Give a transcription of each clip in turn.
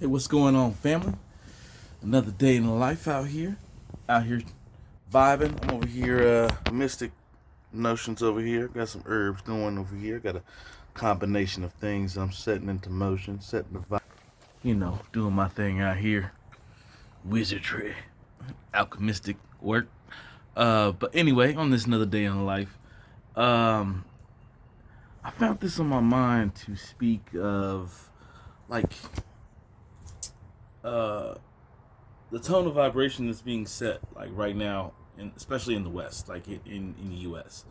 Hey, what's going on, family? Another day in the life out here vibing. I'm over here, mystic notions over here. Got some herbs going over here. Got a combination of things I'm setting into motion, setting the vibe. Doing my thing out here. Wizardry, alchemistic work. But anyway, on this another day in the life, um, I found this on my mind to speak of, like, uh, the tone of vibration that's being set like right now, and especially in the West, like in the U.S.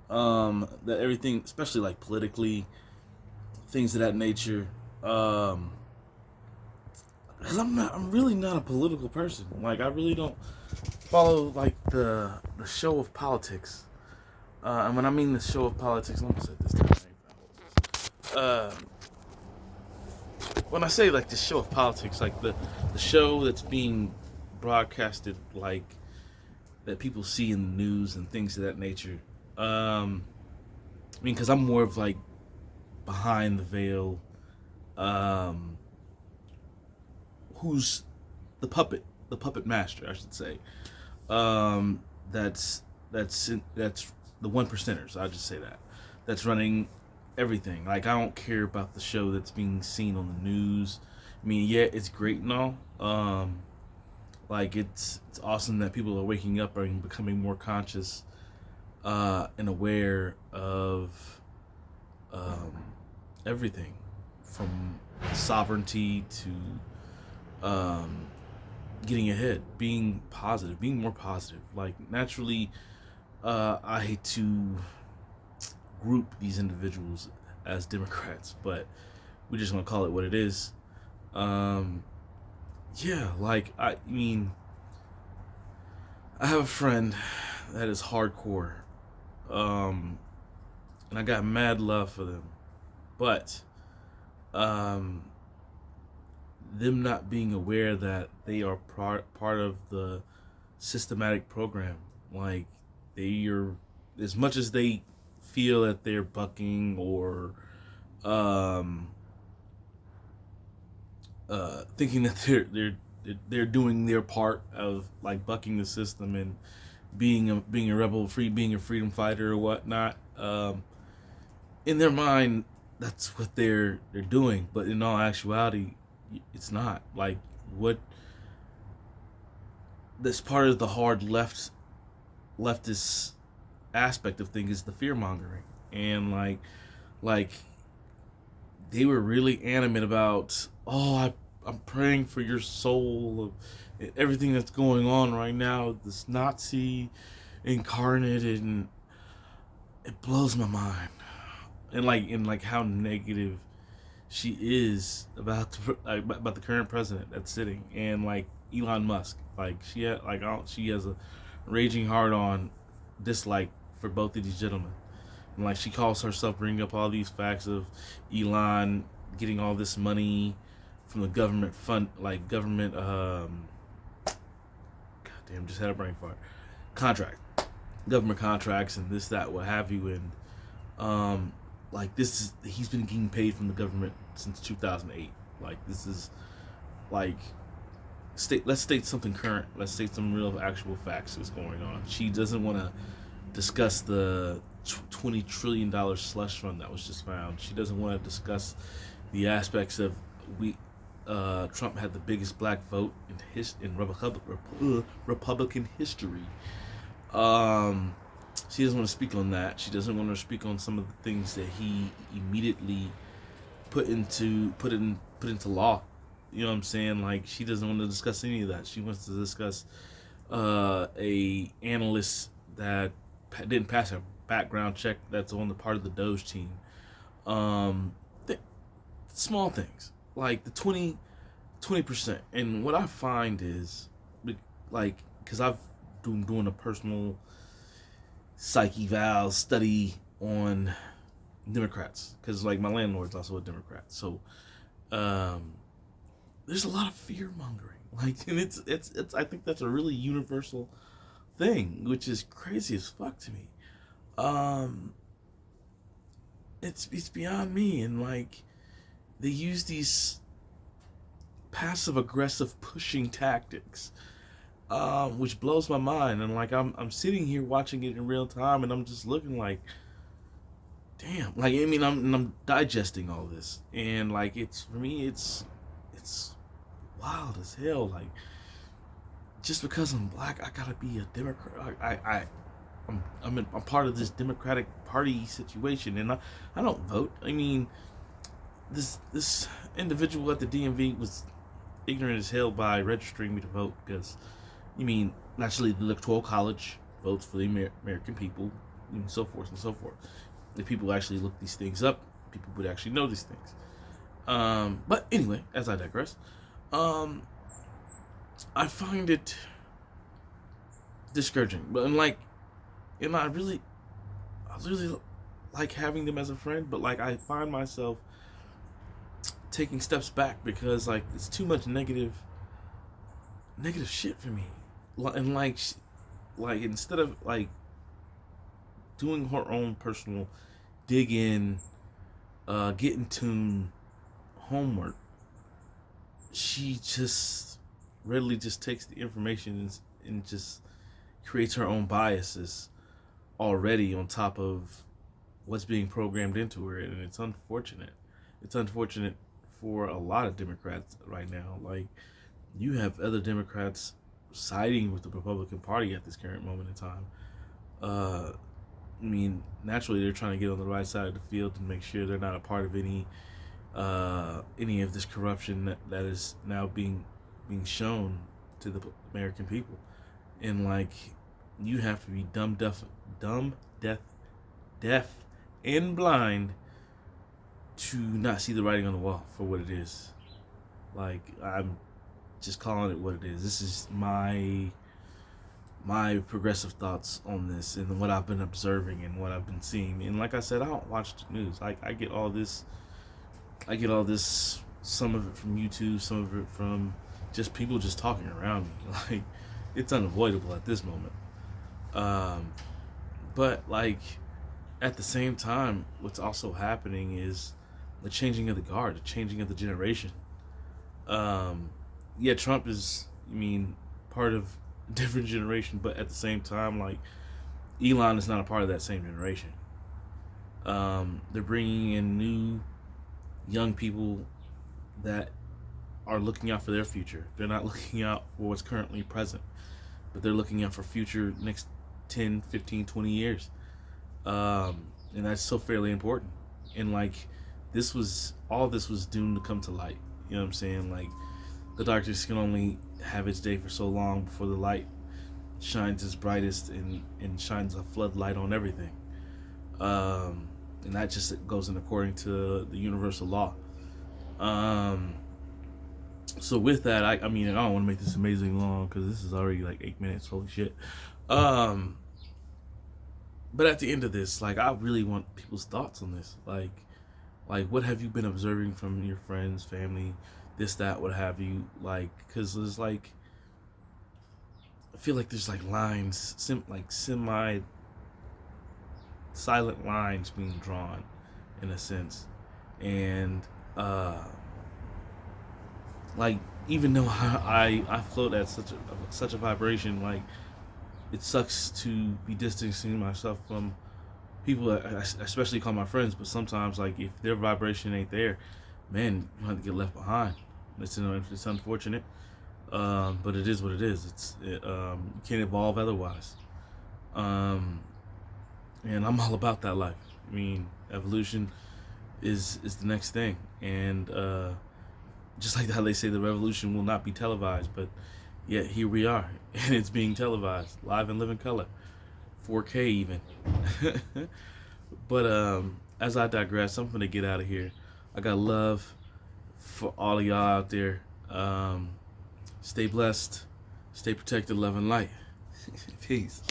That everything, especially like politically, things of that nature. Because I'm really not a political person. Like I really don't follow like the show of politics. And when I mean the show of politics, let me say this time. Uh, when I say like the show of politics, like the show that's being broadcasted, like that people see in the news and things of that nature. I mean, because I'm more of like behind the veil. Um, who's the puppet master, I should say. Um, that's the one percenters. I'll just say that. That's running everything. Like I don't care about the show that's being seen on the news. I mean, yeah, it's great and all. Like it's awesome that people are waking up and becoming more conscious and aware of um, everything from sovereignty to getting ahead, being positive, being more positive. Like naturally, I hate to group these individuals as Democrats, but we're just gonna call it what it is. Um, yeah, like I mean, I have a friend that is hardcore, um, and I got mad love for them, but um, them not being aware that they are part of the systematic program. Like they are, as much as they feel that they're bucking or um, thinking that they're doing their part of like bucking the system and being a rebel, being a freedom fighter or whatnot. In their mind, that's what they're doing, but in all actuality, it's not. Like what that's part of the hard leftist aspect of things is the fear mongering, and like they were really animate about, I'm praying for your soul of everything that's going on right now, this Nazi incarnate, and it blows my mind, and like how negative she is about the current president that's sitting, and like Elon Musk. Like she has a raging hard on dislike for both of these gentlemen. And like she calls herself bringing up all these facts of Elon getting all this money from the government fund, like government goddamn, just had a brain fart, contract, government contracts, and this, that, what have you. And um like this is, he's been getting paid from the government since 2008. Like this is like, let's state something current, let's state some real actual facts that's going on. She doesn't want to discuss the $20 trillion slush fund that was just found. She doesn't want to discuss the aspects of, we Trump had the biggest black vote in Republican history. um she doesn't want to speak on that. She doesn't want to speak on some of the things that he immediately put into law. You know what I'm saying? Like she doesn't want to discuss any of that. She wants to discuss a analyst that didn't pass a background check that's on the part of the Doge team. Um, th- Small things like the 20%. And what I find is, like, because I've been doing a personal psyche val study on Democrats, because like my landlord's also a Democrat. So um, there's a lot of fear mongering. Like, and it's I think that's a really universal thing, which is crazy as fuck to me. Um, it's beyond me, and like they use these passive aggressive pushing tactics, which blows my mind. And like I'm sitting here watching it in real time, and I'm just looking like, damn. Like I mean, I'm digesting all this, and like it's for me, it's wild as hell. Like just because I'm black, I gotta be a Democrat. I'm part of this Democratic Party situation, and I don't vote. I mean, this individual at the DMV was ignorant as hell by registering me to vote because, you mean, naturally the Electoral College votes for the American people, and so forth and so forth. If people actually look these things up, people would actually know these things. But anyway, as I digress, I find it discouraging. But and I really like having them as a friend. But like, I find myself taking steps back because like it's too much negative shit for me. And like instead of like doing her own personal dig in, get in tune homework, she just readily just takes the information and just creates her own biases already on top of what's being programmed into her, and it's unfortunate. It's unfortunate for a lot of Democrats right now. Like, you have other Democrats siding with the Republican Party at this current moment in time. I mean, naturally, they're trying to get on the right side of the field and make sure they're not a part of any of this corruption that is now being shown to the American people. And like, you have to be dumb, deaf, and blind to not see the writing on the wall for what it is. Like, I'm just calling it what it is. This is my progressive thoughts on this and what I've been observing and what I've been seeing. And like I said, I don't watch the news. I get all this, some of it from YouTube, some of it from just people just talking around me. Like, it's unavoidable at this moment. But like, at the same time, what's also happening is the changing of the guard, the changing of the generation. Yeah, Trump is, part of a different generation, but at the same time, like, Elon is not a part of that same generation. They're bringing in new, young people that are looking out for their future. They're not looking out for what's currently present, but they're looking out for future next 10, 15, 20 years. And that's so fairly important. And like, all this was doomed to come to light. You know what I'm saying? Like, the darkness can only have its day for so long before the light shines its brightest and shines a floodlight on everything. And that just goes in according to the universal law. So with that, I don't want to make this amazing long because this is already like 8 minutes. Holy shit. But at the end of this, like, I really want people's thoughts on this. Like what have you been observing from your friends, family, this, that, what have you? Like, because there's like, I feel like there's like lines, semi silent lines being drawn, in a sense, and like, even though I float at such a vibration, like, it sucks to be distancing myself from people that I especially call my friends. But sometimes, like, if their vibration ain't there, man, you have to get left behind. It's unfortunate, but it is what it is. You can't evolve otherwise. And I'm all about that life. Evolution is the next thing, and just like how they say the revolution will not be televised, but yet here we are, and it's being televised live in living color, 4K even. But as I digress, I'm gonna get out of here. I got love for all of y'all out there. Stay blessed, stay protected, love and light. Peace.